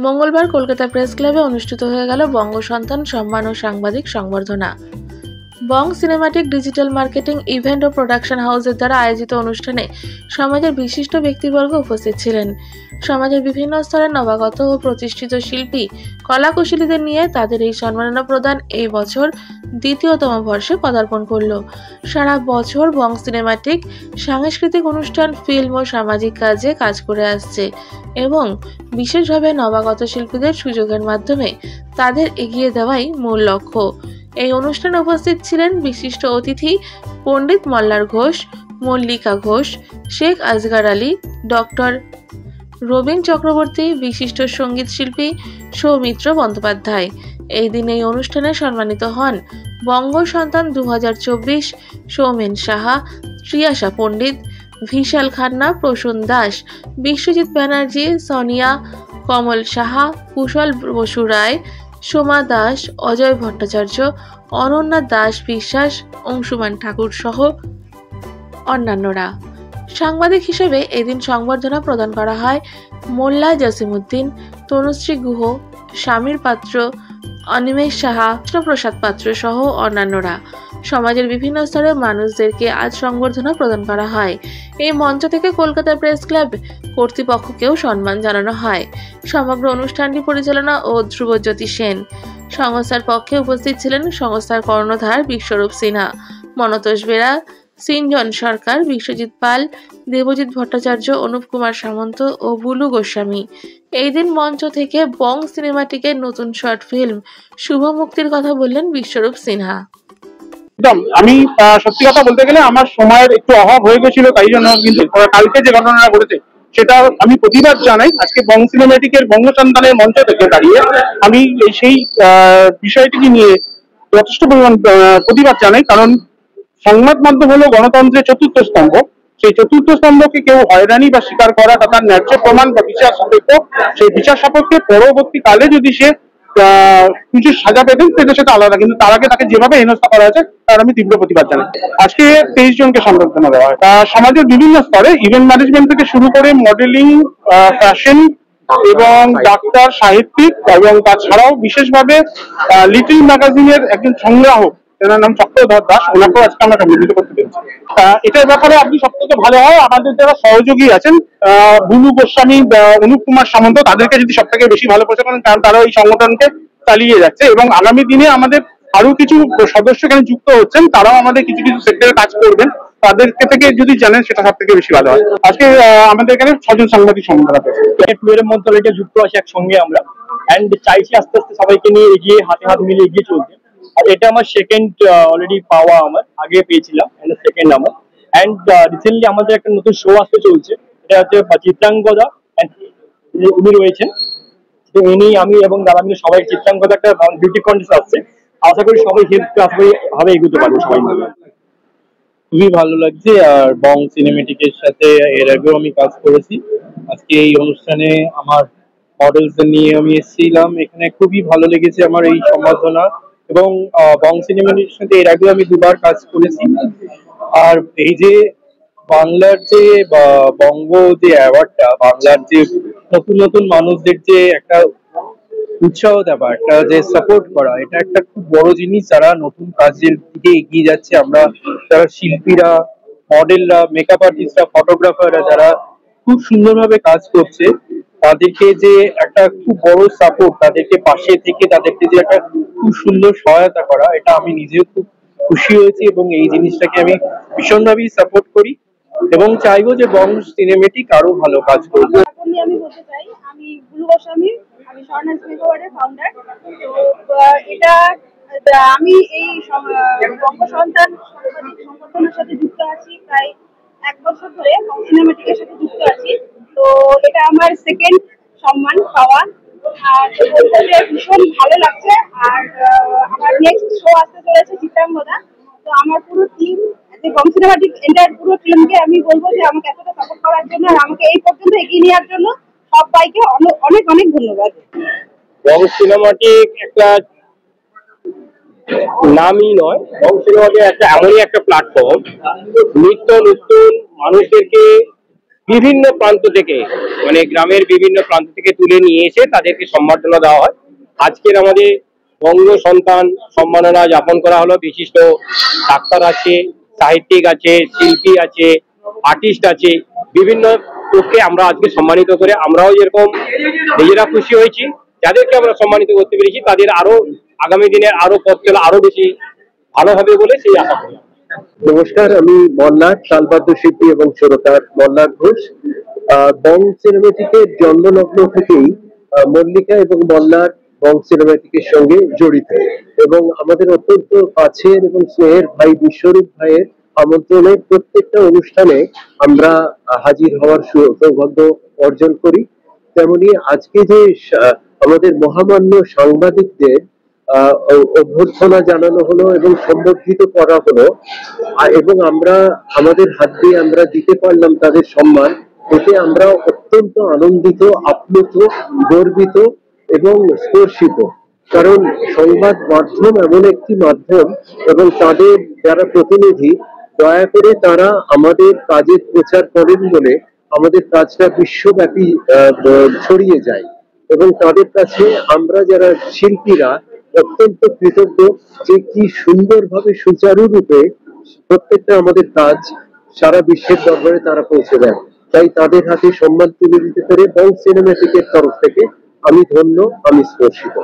মঙ্গলবার কলকাতা প্রেস ক্লাবে অনুষ্ঠিত হয়ে গেল বঙ্গ সন্তান সম্মান ও সাংবাদিক সংবর্ধনা। বং সিনেমাটিক ডিজিটাল মার্কেটিং ইভেন্ট ও প্রোডাকশন হাউসের দ্বারা আয়োজিত অনুষ্ঠানে সমাজের বিশিষ্ট ব্যক্তিবর্গ উপস্থিত ছিলেন। সমাজের বিভিন্ন স্তরের নবাগত ও প্রতিষ্ঠিত শিল্পী কলাকুশলীদের নিয়ে তাদের এই সম্মাননা প্রদান এই বছর দ্বিতীয়তম বর্ষে পদার্পণ করল। সারা বছর বং সিনেমাটিক সাংস্কৃতিক অনুষ্ঠান, ফিল্ম ও সামাজিক কাজে কাজ করে আসছে এবং বিশেষভাবে নবাগত শিল্পীদের সুযোগের মাধ্যমে তাদের এগিয়ে দেওয়াই মূল লক্ষ্য। এই অনুষ্ঠানে উপস্থিত ছিলেন বিশিষ্ট অতিথি পণ্ডিত মল্লার ঘোষ, মল্লিকা ঘোষ, শেখ আসগার আলী, ডক্টর রবীন চক্রবর্তী, বিশিষ্ট সঙ্গীত শিল্পী সৌমিত্র বন্দ্যোপাধ্যায়। এই দিন এই অনুষ্ঠানে সম্মানিত হন বঙ্গ সন্তান 2024 সৌমেন সাহা, ত্রিয়াশা পণ্ডিত, ভিশাল খান্না, প্রসূন দাস, বিশ্বজিৎ ব্যানার্জি, সোনিয়া, কমল সাহা, কুশল বসু রায়, সোমা দাস, অজয় ভট্টাচার্য, অনন্যা দাস বিশ্বাস, অংশুমান ঠাকুর সহ অন্যান্যরা। সাংবাদিক হিসেবে এদিন সংবর্ধনা প্রদান করা হয় মোল্লা জসিমউদ্দিন, তনুশ্রী গুহ, সমীর পাত্র, অনিমেষ সাহা, কৃষ্ণপ্রসাদ পাত্র সহ অন্যান্যরা। সমাজের বিভিন্ন স্তরের মানুষদেরকে আজ সংবর্ধনা প্রদান করা হয়। এই মঞ্চ থেকে কলকাতা প্রেস ক্লাব কর্তৃপক্ষকেও সম্মান জানানো হয়। সমগ্র অনুষ্ঠানটি পরিচালনা ও ধ্রুবজ্যোতি সেন। সংস্থার পক্ষে উপস্থিত ছিলেন সংস্থার কর্ণধার বিশ্বরূপ সিনহা, মনতোষ বেরা, সিনজন সরকার, বিশ্বজিৎ পাল, দেবজিৎ ভট্টাচার্য, অনুপ কুমার সামন্ত ও বুলু গোস্বামী। এই দিন মঞ্চ থেকে বং সিনেমাটিকের নতুন শর্ট ফিল্ম শুভ মুক্তির কথা বললেন বিশ্বরূপ সিনহা। আমি সত্যি কথা বলতে গেলে আমার সময়ের একটু অভাব হয়ে গেছিল, তাই জন্য কিন্তু কালকে যে ঘটনাটা ঘটেছে সেটা আমি প্রতিবাদ জানাই। আজকে বং সিনেমাটিকের বঙ্গ সন্তানের মঞ্চ থেকে দাঁড়িয়ে আমি সেই বিষয়টিকে নিয়ে যথেষ্ট পরিমাণ প্রতিবাদ জানাই। কারণ সংবাদ মাধ্যম হলো গণতন্ত্রের চতুর্থ স্তম্ভ। সেই চতুর্থ স্তম্ভকে কেউ হয়রানি বা স্বীকার করা বা তার ন্যায্য প্রমাণ বা বিচার সাপেক্ষ, সেই বিচার সাপেক্ষে পরবর্তীকালে যদি সে কিছু সাজা পেতেন সেটা আলাদা, কিন্তু তার আগে তাকে যেভাবে হেনস্থা করা হয়েছে তার আমি তীব্র প্রতিবাদ জানাই। আজকে 23 জনকে সংবর্ধনা দেওয়া হয়। সমাজের বিভিন্ন স্তরে ইভেন্ট ম্যানেজমেন্ট থেকে শুরু করে মডেলিং, ফ্যাশন এবং ডাক্তার, সাহিত্যিক এবং তাছাড়াও বিশেষভাবে লিটল ম্যাগাজিনের একজন সংগ্রাহক, এনার নাম চক্রধর দাস, ওনাকেও আজকে আমরা সম্মিলিত করতে পেরেছি। এটার ব্যাপারে আপনি সবথেকে ভালো হয় আমাদের যারা সহযোগী আছেন বুলু গোস্বামী, অনুপ কুমার সামন্ত, তাদেরকে যদি সব থেকে বেশি ভালো করতে পারেন, কারণ তারা এই সংগঠনকে চালিয়ে যাচ্ছে এবং আগামী দিনে আমাদের আরো কিছু সদস্য এখানে যুক্ত হচ্ছেন, তারাও আমাদের কিছু কিছু সেক্টরে কাজ করবেন। তাদেরকে থেকে যদি জানেন সেটা সব থেকে বেশি ভালো হয়। আজকে আমাদের এখানে 6 জন সাংবাদিক সম্মেলন হয়েছে। টুয়ের মন্ত্রণালয়টা যুক্ত আছে একসঙ্গে আমরা, এন্ড চাইছি আস্তে আস্তে সবাইকে নিয়ে এগিয়ে হাতে হাত মিলিয়ে এগিয়ে চলতে। আর এটা আমার সেকেন্ড অলরেডি পাওয়া, আমার আগে পেয়েছিলাম, সেকেন্ড আমার। এন্ড রিসেন্টলি আমাদের একটা নতুন শো আসতে চলছে, এটা হচ্ছে চিত্রাঙ্গদা, উনি রয়েছেন। ইনি, আমি এবং দাদা মিলে সবাই চিত্রাঙ্গদা একটা বিউটি কন্টেস্ট আসছে। আশা করি সবাই হেল্প ভাবে এগোতে পারবো সবাই মিলে। খুবই ভালো লাগছে। আর বং সিনেমেটিকের সাথে এর আগেও আমি কাজ করেছি। আজকে এই অনুষ্ঠানে আমার মডেলসদের নিয়ে আমি এসেছিলাম, এখানে খুবই ভালো লেগেছে আমার এই সম্বর্ধনা। এবং বং সিনেমেটিকের সাথে এর আগেও আমি 2বার কাজ করেছি। আর এই যে বাংলার যে বঙ্গ যে অ্যাওয়ার্ডটা, বাংলার যে নতুন নতুন মানুষদের যে একটা উৎসাহ দেওয়া, একটা যে সাপোর্ট করা, এটা একটা খুব বড় জিনিস। যারা নতুন কাজের দিকে এগিয়ে যাচ্ছে, আমরা যারা শিল্পীরা, মডেলরা, মেকআপ আর্টিস্টরা, ফটোগ্রাফাররা যারা খুব সুন্দরভাবে কাজ করছে, তাদেরকে যে একটা খুব বড় সাপোর্ট, তাদেরকে পাশে থেকে তাদেরকে যে একটা খুব সুন্দর সহায়তা করা, এটা আমি নিজেও খুব খুশি হয়েছি এবং এই জিনিসটাকে আমি ভীষণভাবেই সাপোর্ট করি এবং চাইবো যে বং সিনেমেটিক আরো ভালো কাজ করবে। আমি বলতে চাই, আমি বুলু গোস্বামী, আমি স্বর্ণাস মেকওভারের ফাউন্ডার। তো এটা আমি এই বঙ্গ সন্তান সাংবাদিক সংগঠনের সাথে যুক্ত আছি প্রায় 1 বছর ধরে, বং সিনেমেটিকের সাথে যুক্ত আছি। তো এটা আমার সেকেন্ড সম্মান পাওয়া, আর বলতে যে ভীষণ ভালো লাগছে। আর আমার নেক্সট শো আসতে চলেছে চিত্রাঙ্গদা। তো আমার পুরো টিম, বং সিনেমাটিক এন্টায়ার পুরো টিমকে আমি বলবো যে আমাকে এতটা সাপোর্ট করার জন্য আর আমাকে এই পর্যন্ত এগিয়ে নেওয়ার জন্য সবাইকে অনেক অনেক ধন্যবাদ। বং সিনেমাটিক একটা নামই নয়, বং সিনেমাটিক একটা এমনই একটা প্ল্যাটফর্ম, নিত্য নতুন মানুষদেরকে বিভিন্ন প্রান্ত থেকে, মানে গ্রামের বিভিন্ন প্রান্ত থেকে তুলে নিয়ে এসে তাদেরকে সম্বর্ধনা দেওয়া হয়। আজকের আমাদের বঙ্গ সন্তান সম্মাননা জ্ঞাপন করা হলো। বিশিষ্ট ডাক্তার আছে, সাহিত্যিক আছে, শিল্পী আছে, আর্টিস্ট আছে, বিভিন্ন লোককে আমরা আজকে সম্মানিত করে আমরাও যেরকম নিজেরা খুশি হয়েছি, যাদেরকে আমরা সম্মানিত করতে পেরেছি তাদের আরো আগামী দিনে আরো পথ চলা আরো বেশি ভালো হবে বলে সেই আশা করি। নমস্কার, আমি মল্লার তালবাদ্য শিল্পী এবং সুরকার মল্লার ঘোষ। বং সিনেমেটিকের জন্মলগ্ন থেকেই মল্লিকা এবং মল্লার বং সিনেমেটিকের সঙ্গে জড়িত, এবং আমাদের অত্যন্ত কাছের এবং স্নেহের ভাই বিশ্বরূপ ভাইয়ের আমন্ত্রণে প্রত্যেকটা অনুষ্ঠানে আমরা হাজির হওয়ার সৌভাগ্য অর্জন করি। তেমনি আজকে যে আমাদের মহামান্য সাংবাদিকদের অভ্যর্থনা জানানো হলো এবং সম্বর্ধিত করা হলো, এবং আমরা আমাদের হাত দিয়ে আমরা দিতে পারলাম তাদের সম্মান, এতে আমরা অত্যন্ত আনন্দিত, আপ্লুত, গর্বিত এবং স্পর্শিত। কারণ সংবাদ মাধ্যম এমন একটি মাধ্যম, এবং তাদের যারা প্রতিনিধি দয়া করে তারা আমাদের কাজের প্রচার করেন বলে আমাদের কাজটা বিশ্বব্যাপী ছড়িয়ে যায়, এবং তাদের কাছে আমরা যারা শিল্পীরা অত্যন্ত কৃতজ্ঞ যে কি সুন্দরভাবে সুচারুরূপে প্রত্যেকটা আমাদের কাজ সারা বিশ্বের দরবারে তারা পৌঁছে দেন। তাই তাদের হাতে সম্মান তুলে দিতে পেরে বং সিনেমেটিকের তরফ থেকে আমি ধন্য, আমি স্পর্শিত।